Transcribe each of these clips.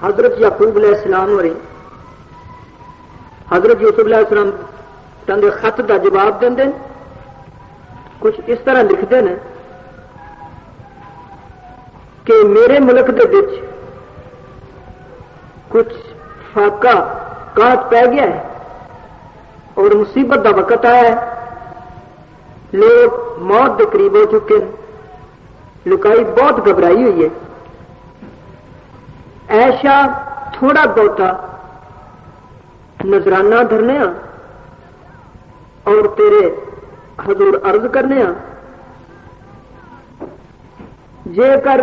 حضرت یعقوب علیہ السلام اور حضرت یوسف علیہ السلام تندے خط کا جواب دیں کچھ اس طرح لکھتے ہیں کہ میرے ملک دے وچ کچھ فاقہ قحط پی گیا ہے اور مصیبت کا وقت آیا ہے، لوگ موت کے قریب ہو چکے ہیں، لکائی بہت گھبرائی ہوئی ہے، ایشا تھوڑا بہتا نذرانہ دھرنے اور تیرے حضور عرض کرنے جے کر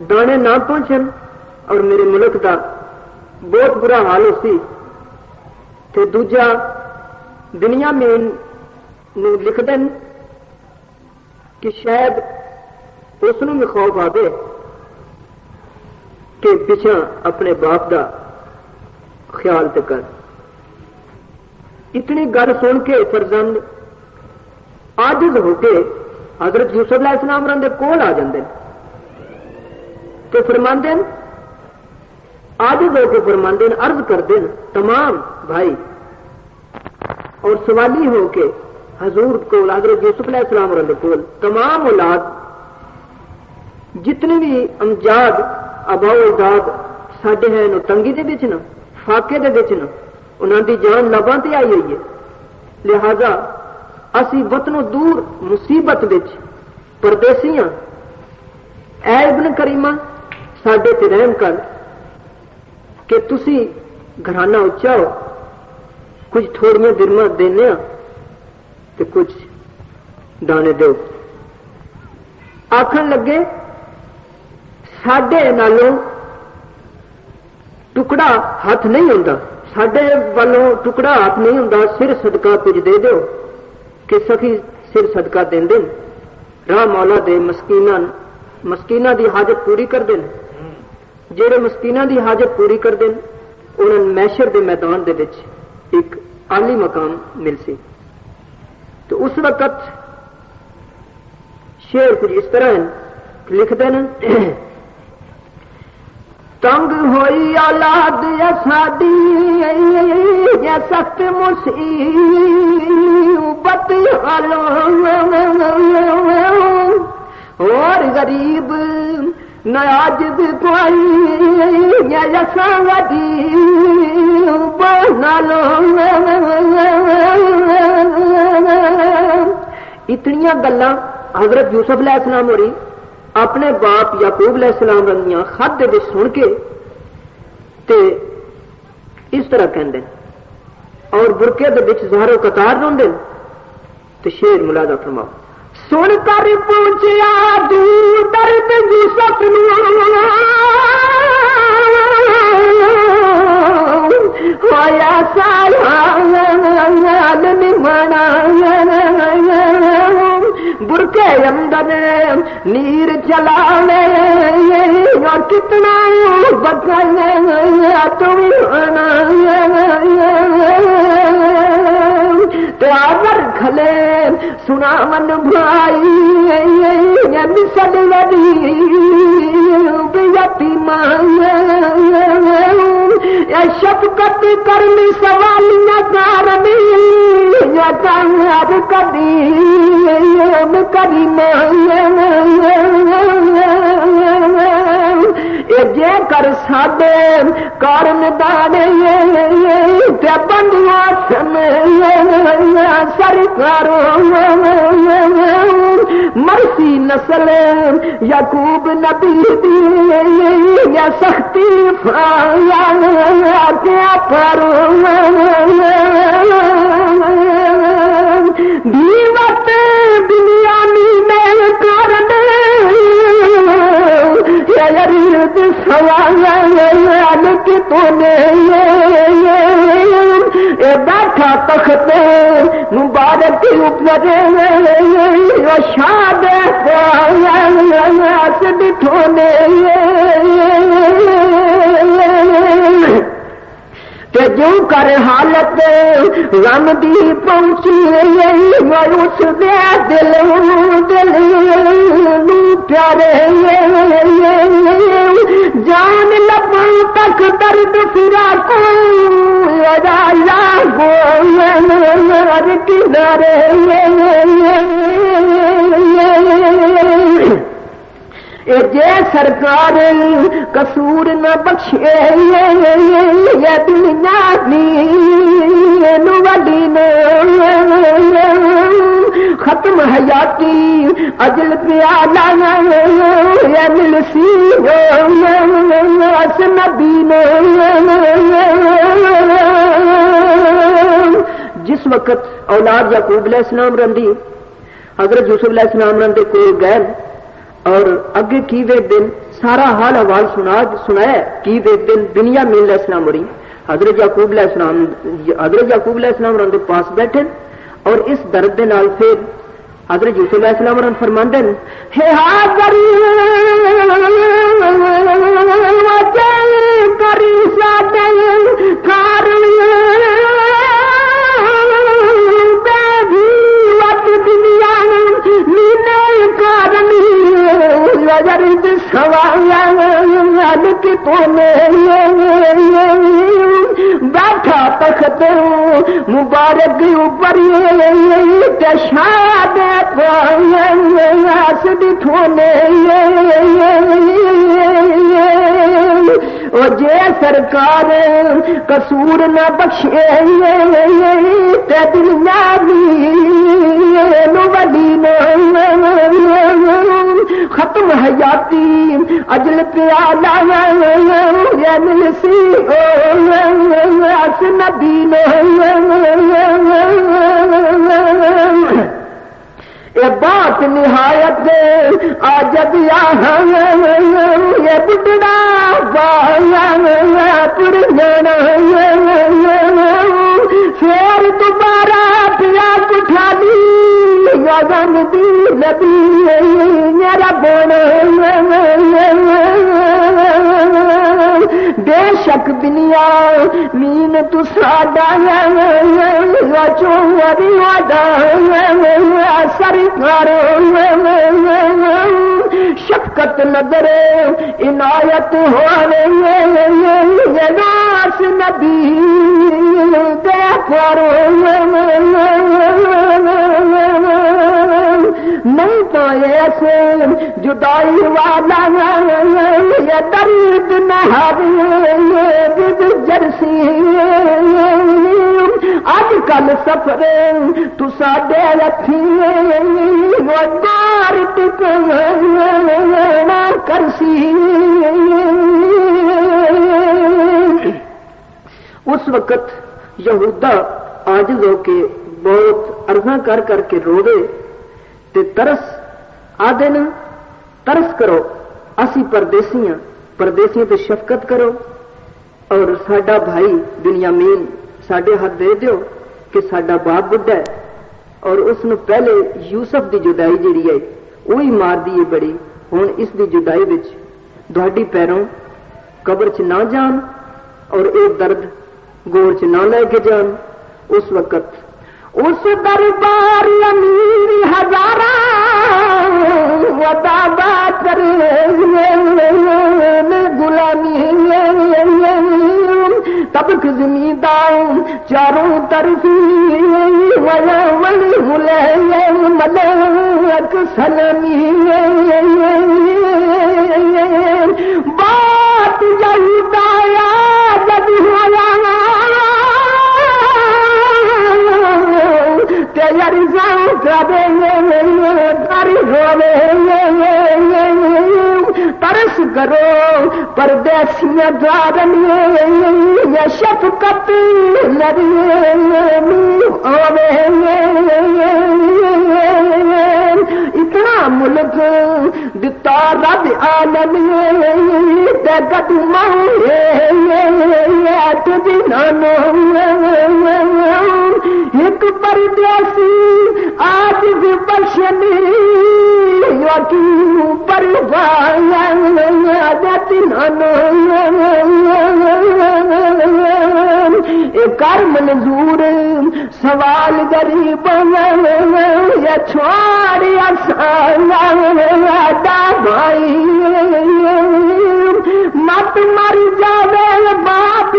دانے نہ پہنچن اور میرے ملک کا بہت برا حال ہو سی تو دوجا دنیا میں لکھ دیں کہ شاید اس بھی خوف آئے کہ پچھا اپنے باپ کا خیال تو کر۔ اتنی گل سن کے فرزند عاجز ہو کے حضرت یوسف علیہ السلام دے کول آ جاندے تو فرماندے عاجز ہو کے فرماندے عرض کردے تمام بھائی اور سوالی ہو کے حضور کو حضرت یوسف علیہ السلام دے کول تمام اولاد جتنے بھی امجاد ابا اجداد ساڈے ہیں نو تنگی دے وچ نا فاقے دے وچ نا انہاں دی جان لباں تے آئی ہوئی ہے، لہذا اسی وطنوں دور مصیبت وچ پردیسیاں اے ابن کریمہ ساڈے تے رحم کر کہ تسی گھرانہ اچا ہو، کچھ تھوڑیاں درماں دینے تے کچھ دانے دو۔ آکھن لگے ساڈے نالوں ٹکڑا ہاتھ نہیں ہوندا، ساڈے والوں ٹکڑا ہاتھ نہیں ہوندا، سر صدقہ کچھ دے دیو کہ سخی سر صدقہ دین دین راہ مولا دے مسکیناں دی حاجت پوری کر دین، جہے مسکیناں دی حاجت پوری کر دین انہاں محشر دے میدان دے وچ ایک عالی مقام مل سی۔ تو اس وقت شعر کچھ اس طرح لکھ دین تنگ ہوئی اولاد یا ساڈی یا سخت مصیبت اور غریب ناجد کوئی یا ساڈی بنالو اتنی گلاں حضرت یوسف علیہ السلام ہوری اپنے باپ یعقوب علیہ السلام رنگیاں خط دے وچ سن کے تے اس طرح کہندے اور برقے دے وچ ظاہر و قطار روندے تے شعر ملاحظہ فرماؤ سن کر پہنچیا دور درد یوسف ہویا سایہ نمانا برقے اندر نیر چلانے اور کتنا بکنے تم تیار کھلے سنا من بھائی مسل وی شفقت کرنی سوالیاں کارنی یاد کبھی کبھی جے کر ساڈے کارن دانے بندیا سرکارو مرسی نسل یعقوب نبی دی یا سختی کیا کرو دیوت دنیا میں کارن سوال تو بیٹھا تخت مبارک اوپر شاد بٹھونے جو کر حالت غم دی پہنچی اس دے دل پیارے جان لبوں تک مسافرا کو راجا گو کنارے جے سرکار قصور نہ بخشے یہ دنیا نو وڈی ختم حیاتی اجل پیالہ یا ملسی اس نبی جس وقت اولاد یعقوب علیہ السلام رندی حضرت یوسف علیہ السلام رندے کو گئے اور اگے کی وے دن سارا حال حوال سنایا کی وے دن دنیا میں علیہ السلام ہو رہی حضرت یعقوب علیہ السلام رندے پاس بیٹھے اور اس درد دے نال پھر حضرت یوسف علیہ السلام رن فرماندے ہے حاضر کری ساڈے کار بیٹھا تخت مبارک اوپر شاد جے سرکار قصور نہ بخشے دنیا وڈی ختم حیاتی اجل پیالہ یا ملسی اس نبی یہ بات نہایت عجب یہ بڈڑا پھر دوبارہ پیا کٹھا دی غم دی نبی میرا بون بے شک دنیا مین تو ساڈا چوری واڈا سرکار شفقت نظر عنایت ہونے ناس نبی دیکھو نہیں تو ایسے جدائی والا یہ درد نہ جرسی اج کل سفر تو ساڈے رکھی گار ٹکنا کرسی اس وقت یہودا عاجز ہو کے بہت عرضاں کر کے روے تے ترس آدھے نا ترس کرو اسی پردیسیاں تے شفقت کرو اور ساڈا بھائی بنیامین ساڈے ہاتھ دے دیو کہ ساڈا باپ بڈھا ہے اور اس نو پہلے یوسف دی جدائی جڑی ہے وہی مار دی بڑی ہن اس دی جدائی وچ دہاڈی پیروں قبر چ نہ جان اور ایک درد گور چ نہ لے کے جان اس وقت اس دربار امیر ہزارہ ودا کر غلامی تبک زمیندار چاروں طرف ملک سلمی بات یہی دایا جب ہوا ترس کرو پردیسیاں دارن یا شفقت اتنا ملک دتا رب عالم ایک پردیسی آج بھی بخشنی پر کر منظور سوال غریب یا چھوڑیا ساڈا بھائی مت مر جاوے باپ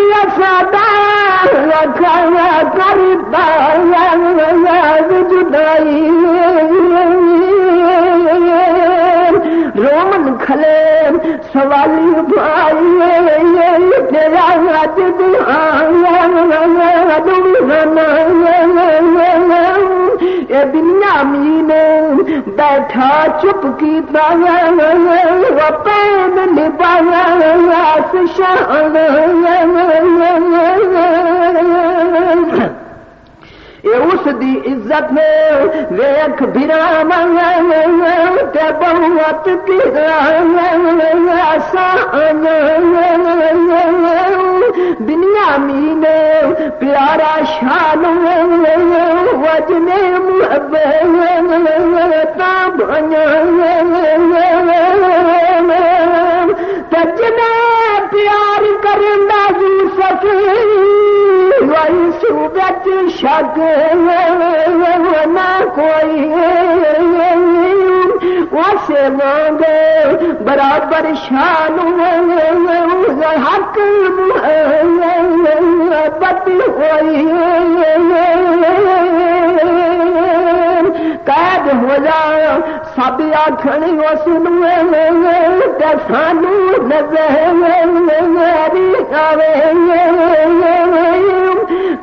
بیٹھا چپ کی پین نبایا شان اس دی عزت میں ویکھ برام تے بہت کی آسان بنیامین پیارا شان وجن محبت تجن پیار کرنا یوسف صورت شک نہ کوئی اسے مانگ برابر شان حق محبت ہوئی قید ہو جا سب آخر اس سانو نظر آوے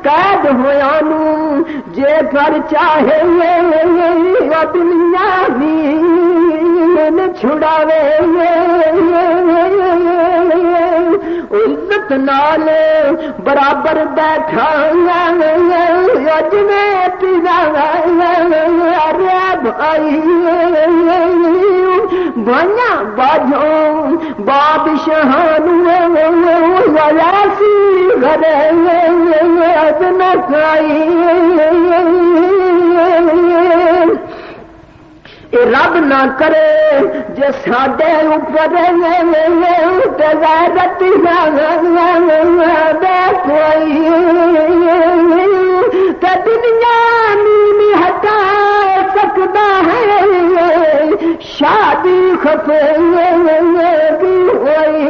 قید ہویا نو جے کر چاہے دنیا بھی چھڑاوے عزت نال برابر بیٹھا اج میں پیلا رے بھائی بھائیاں باجوں بادشاہان ویاسی گھرے رب نہ کرے جے ساڈے اوپر غیرت کوئی تے دنیا نہیں ہٹا سکتا ہے شادی خفے بھی ہوئی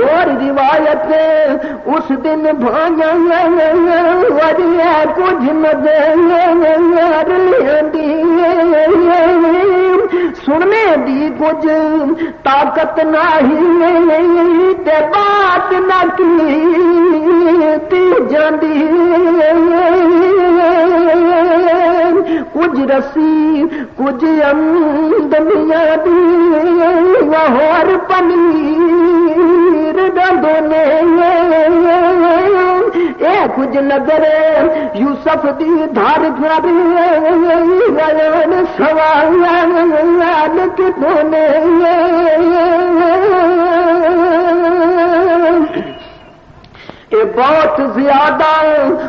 اور روایت اس دن بھایا وجہ کچھ سننے دی کچھ طاقت نہیں تے بات نہ کی جاندی کچھ رسی کچھ امدنیاں دی اور پنیر دونے اے کچھ نظر یوسف دی دھار سوال کتنے اے بہت زیادہ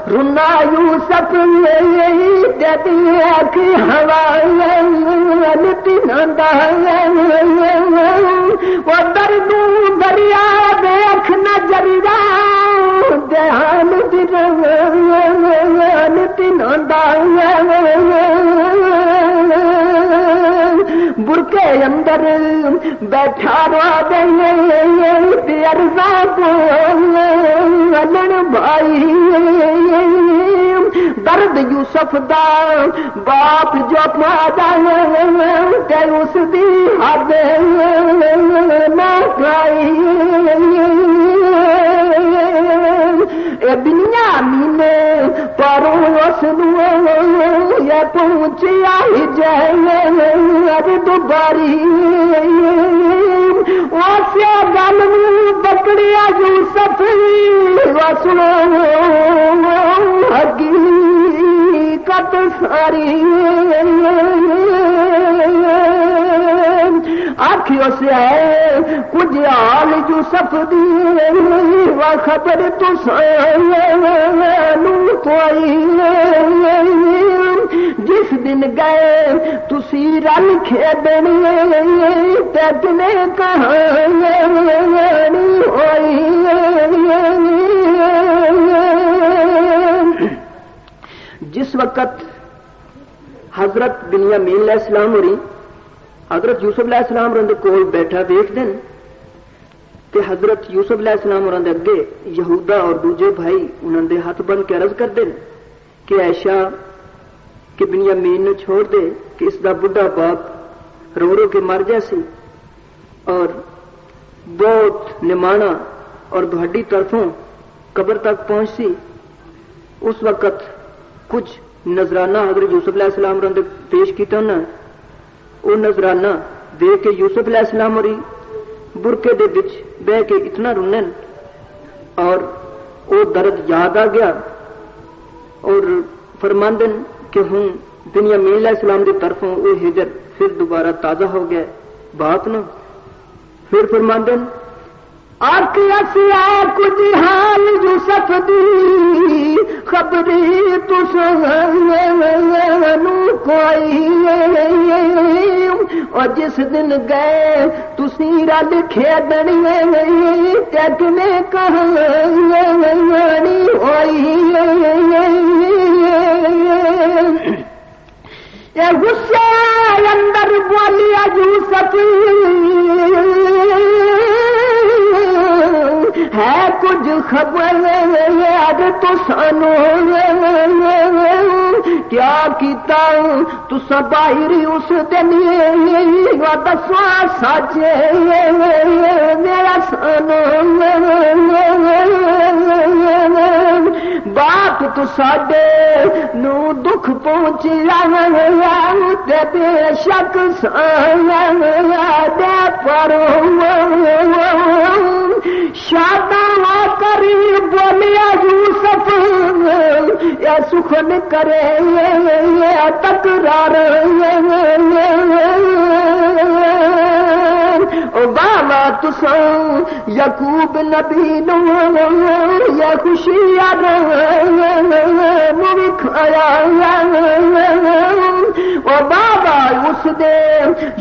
رنا یوسف کی ہوا وہ درد دریا دیکھ نظریا دھیان برکے اندر بیٹھا را ارزا کو بھائی درد یوسف دا باپ جو پادا کہ اس دی حد نہ کھائی بنیامین پروں اس یہ پہنچیا ہی جائے دوباری اسے گل پکڑیا یوسف سنو حقیقت ساری آخیو سے ہے کچھ حال یوسف دی خبر تو کوئی جس دن گئے تسی رل کھیدنے تینے کہاں ہوئی جس وقت حضرت بنیامین علیہ السلام ہوری حضرت یوسف علیہ السلام رندے کول بیٹھا ویکھ دن کہ حضرت یوسف علیہ السلام رندے اگے یہودا اور دوجے بھائی انہوں دے ہاتھ بن کے عرض کر دن کہ عائشہ کہ بنیامین نے چھوڑ دے کہ اس دا بڑھا باپ رو رو کے مر جا سی اور بہت نمانا اور بہڈی طرفوں قبر تک پہنچ سی اس وقت کچھ نظرانہ حضرت یوسف علیہ السلام نے پیش کیا نا، وہ نظرانہ دیکھ کے یوسف علیہ السلام اور برکے دے وچ بہ کے اتنا رونن اور وہ درد یاد آ گیا اور فرماندن کہ ہوں بنیامین علیہ السلام کی طرفوں وہ ہجر پھر دوبارہ تازہ ہو گیا بات نہ. پھر فرماندن کچھ حال یوسف دی خبری کوئی اور جس دن گئے تسی رل کھیدنی کتنے کہانی ہوئی غصے اندر بولیا یوسف ہے کچھ خبر تو سانو کیا کیتا تو باہری اس دن دسو سچ میرا سانو بات تو ساڈے نو دکھ پہنچیا بے شک دے پر شادہ کری بولیا یوسف یا سخن کرے تکرار بابا تساں یعقوب نبی نو یا خوشی کھایا او بابا اس دے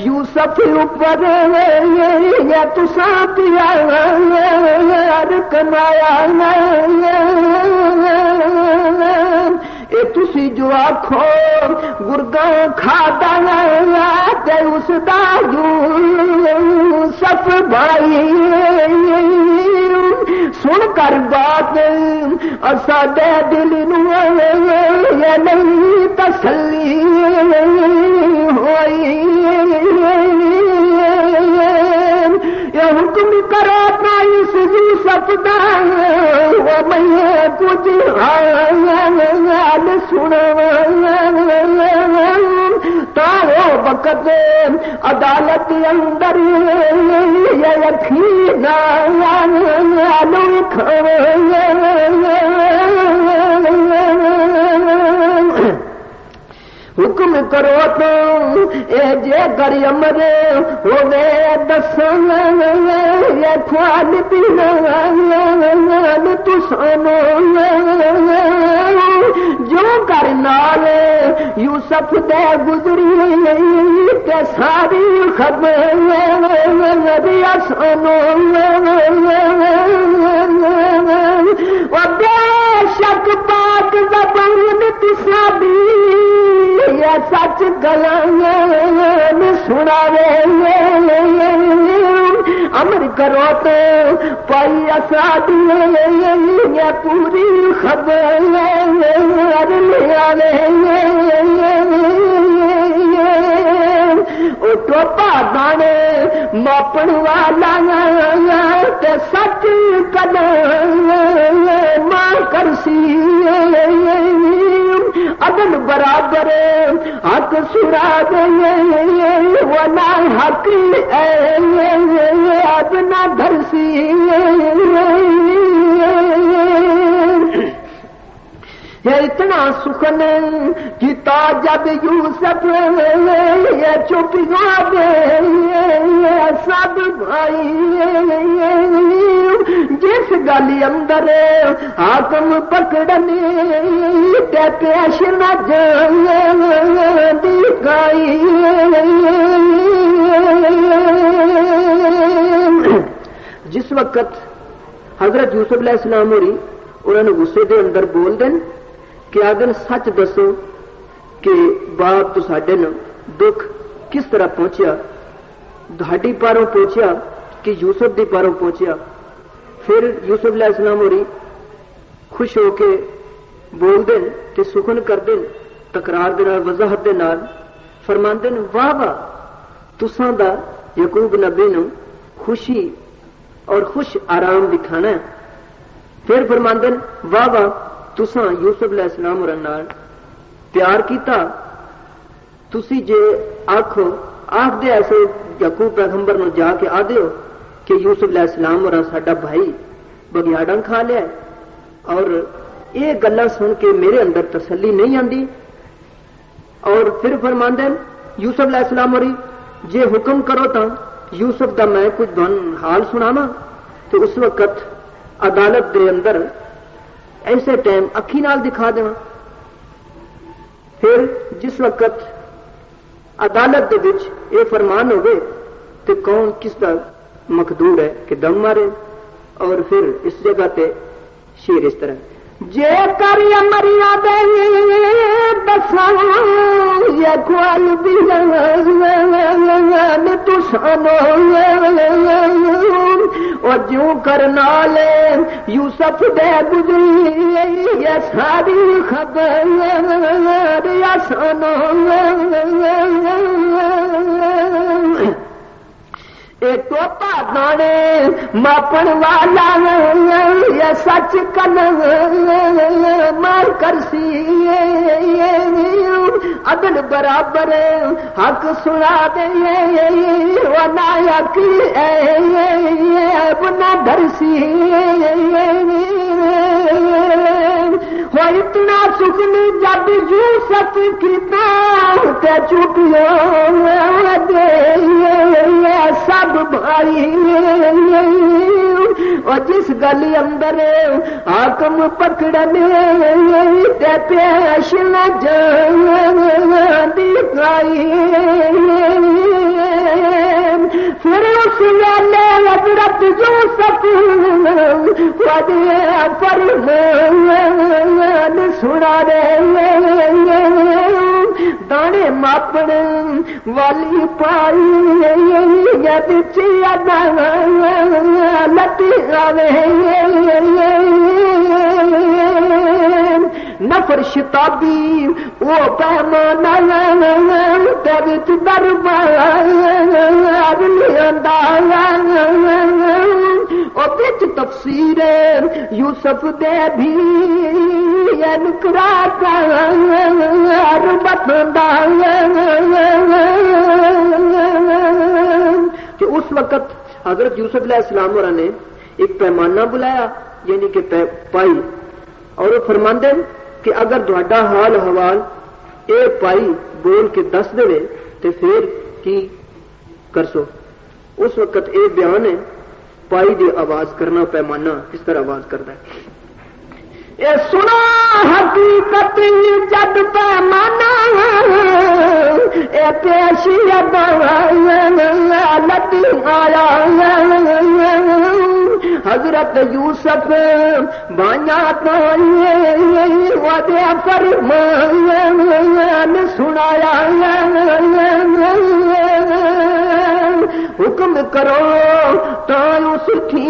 یوسف اوپر یا تساں پیا کمایا اے تسی جو آکھو گرداں کھادا تے اس دا یوسف بھائی سن کر بات ساڈے دل نو نہیں تسلی ہوئی یہ حکم کرو نا اس یوسف دا میں کچھ حال سنا تو وقت عدالت اندر یہ یقین حکم کرو تو اے جے گر امر ہوے دسن یہ کھوال پینا تو سانو جو کر نال یوسف دے گزری تے ساری خبر دیا سانو بے شک پاک زبان تسابی یا سچ گلان سنا امر کرو تو پائی اسادی یا پوری خبر لیا ٹوپا دانے ماپن والا تے سچ قدم ماں کرسی عدل برابر حق سرا ونا حق اپنا دھرسی اتنا سخن کیتا جب یوسف یہ چپ گئے سب بھائی جس گل اندر حاکم پکڑنے پیش نہ دی گائی جس وقت حضرت یوسف علیہ السلام ہوئی انہوں نے غصے دے اندر بول دین کہ اگر سچ دسو کہ باپ تو ساڈے نال دکھ کس طرح پہنچیا، دہاڈی پاروں پہنچیا کہ یوسف دی پاروں پہنچیا. پھر یوسف علیہ السلام ہوری خوش ہو کے بول دین تے سخن کر دین تکرار دے نال وضاحت دے نال فرماندے نے واہ واہ تساں دا یعقوب نبی نو خوشی اور خوش آرام دکھانا ہے. پھر فرماندے واہ واہ تساں یوسف علیہ السلام اور نال پیار کیتا تسی جے آکھو آخ دے ایسے یعقوب پیغمبر نو جا کے آدھے ہو کہ یوسف علیہ السلام اور ساڈا بھائی بگیاڑاں کھا لیا اور یہ گلاں سن کے میرے اندر تسلی نہیں آندی. اور پھر فرماندے یوسف علیہ السلام اور جے حکم کرو تا یوسف دا میں کچھ دن حال سناواں تو اس وقت عدالت دے اندر ایسے ٹائم اکھی نال دکھا دیواں. پھر جس وقت عدالت دے وچ یہ فرمان ہوئے تو کون کس دا مقدور ہے کہ دم مارے. اور پھر اس جگہ تے شیر اس طرح جے کر مریا دساں یا کوئی بھی تو سانو اور جو کرنا لے یوسف دے گزری یہ ساری خبر یا سانو توتا دانے ماپن والا یہ سچ کن مار کرسی عدل برابر حق سنا دے ونا حق بنا درسی ہو اتنا سکھنی جب یوسف کیتا تے چوٹیوں دے سب بھائی اور جس گلی اندر حاکم پکڑنے تے پیش نہ جان دکھائی پھر اس ویلے حضرت یوسف فرمان سنا رہے دانے ماپن والی پائی بچی لتی نفر شتابی وہ پیمانا بچ دربار اور بچ تفسیر یوسف دے بھی نکرا کہ اس وقت حضرت یوسف علیہ السلام اور نے ایک پیمانہ بلایا یعنی کہ پائی اور وہ فرماندے کہ اگر تہاڈا حال حوال اے پائی بول کے دس دے تو پھر کی کرسو. اس وقت اے بیان ہے پائی دی آواز کرنا پیمانہ کس طرح آواز کرتا ہے. اے سنا حقیقت جد پیمانہ اے پیشی لتی آیا حضرت یوسف بانیا ودے فرمان سنایا حکم کرو تو اس تھی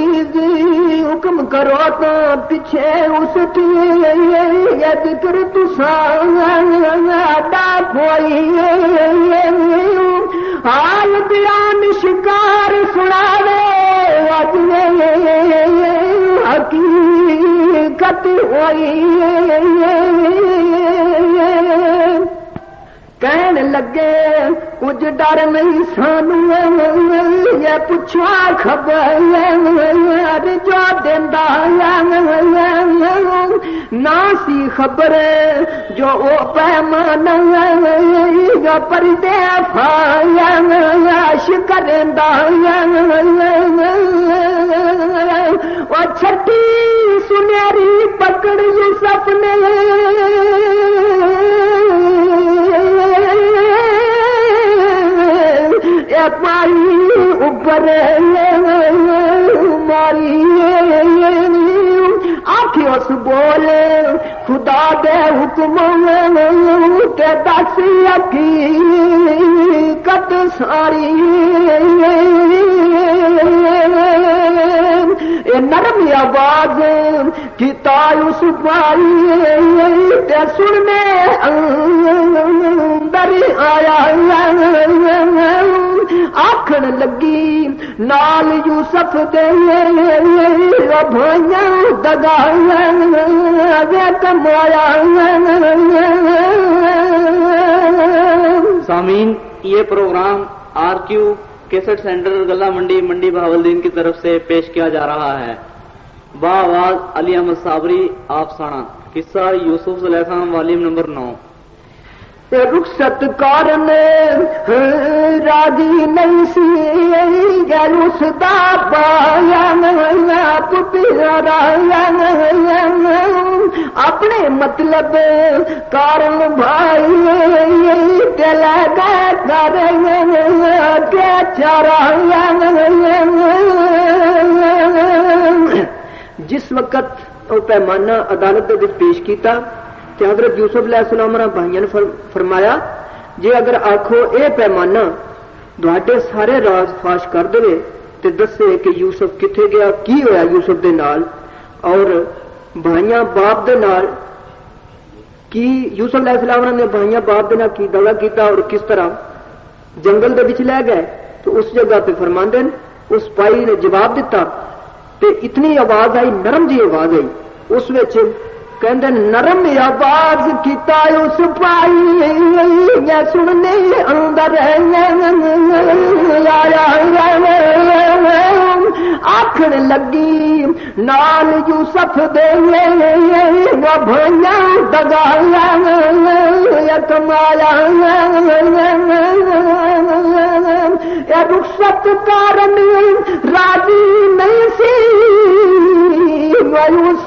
حکم کرو تو پیچھے اس تھی یہ ذکر تسائی حال بیان شکار سنا حقیقت ہوئی کہنے لگے کچھ ڈر نہیں سانو یہ پوچھا خبر جو دینا نہ سی خبر جو او پیمان جو پردے فاش کرندا وہ چھٹی سنہری پکڑ یوسف نے پائی اوپر ماری آخ اس بولے خدا دے حکم کے دس حقیقت ساری نرم آواز کیتا یوسف آئی تے سننے اندر آیا آکھن لگی نال یوسف دے بھائیاں دگا کمایا. سامعین، یہ پروگرام RQ کیسٹ سینٹر گلہ منڈی بہاولدین کی طرف سے پیش کیا جا رہا ہے. بآواز علی احمد صابری افسانہ قصہ یوسف علیہ السلام والیوم نمبر 9. رخصت کارن راضی نہیں سی گلوس دا پایا پترا اپنے مطلب کارن بھائی دل کر چارا. جس وقت وہ پیمانہ عدالت دے پیش کیتا کہ حضرت یوسف علیہ السلام نے بھائیوں نے فرمایا جی اگر آخو اے پیمانہ دوڑے سارے راز فاش کر دے تے دسے کہ یوسف کتنے گیا کی ہویا یوسف دے نال اور بھائیاں باپ دے نال کی یوسف علیہ السلام نے بھائیاں باپ دے نال کی دغا کیتا اور کس طرح جنگل دے وچ لے گئے تو اس جگہ پہ فرماندے اس پائی نے جواب دیتا تے اتنی آواز آئی نرم جی آواز آئی اس وچ کہندے نرم آواز کیتا اس پائی سننے اندر آکھن لگی نال یوسف دے بھائیاں دگایا کمایا. رخصت کارن راضی نہیں سی مایوس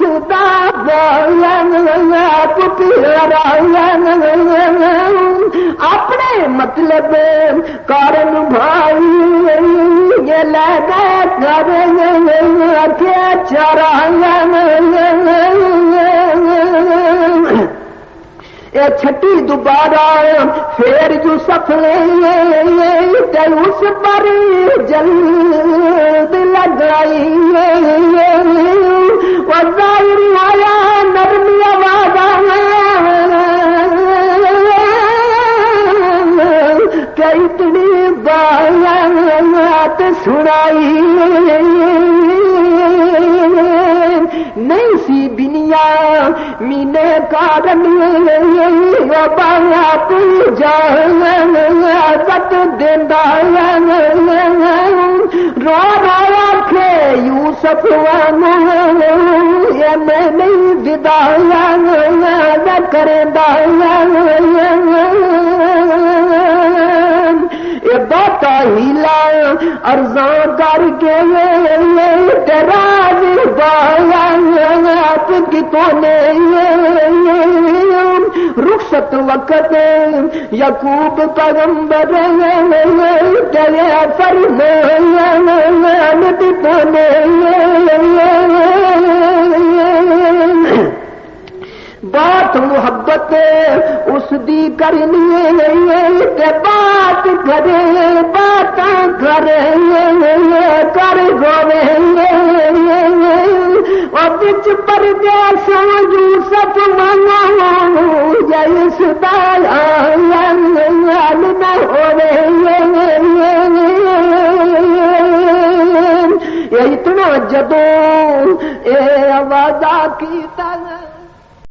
اپنے مطلب کارن بھائی لگا کر چارا. چھٹی دوبارہ پھر یوسف اس پر جلد لگائی ظاہر آیا نرمی آواز اتنی بات سنائی نہیں سی بنیا مینے کارن باپ جان ست دینا رو رو کے یوسف میں نہیں ددایا نہ کرے بات ہیلا ارزاں کر کے راز بایا کتوں رخصت وقت یعقوب پیغمبر چلے بات محبت اس دی کرنی بات کرے بات کرے کر گوے اور بچ پر جیسا یوسف منو جیس دایا نہ ہوے اتنا جدوں اے وعدہ کیتا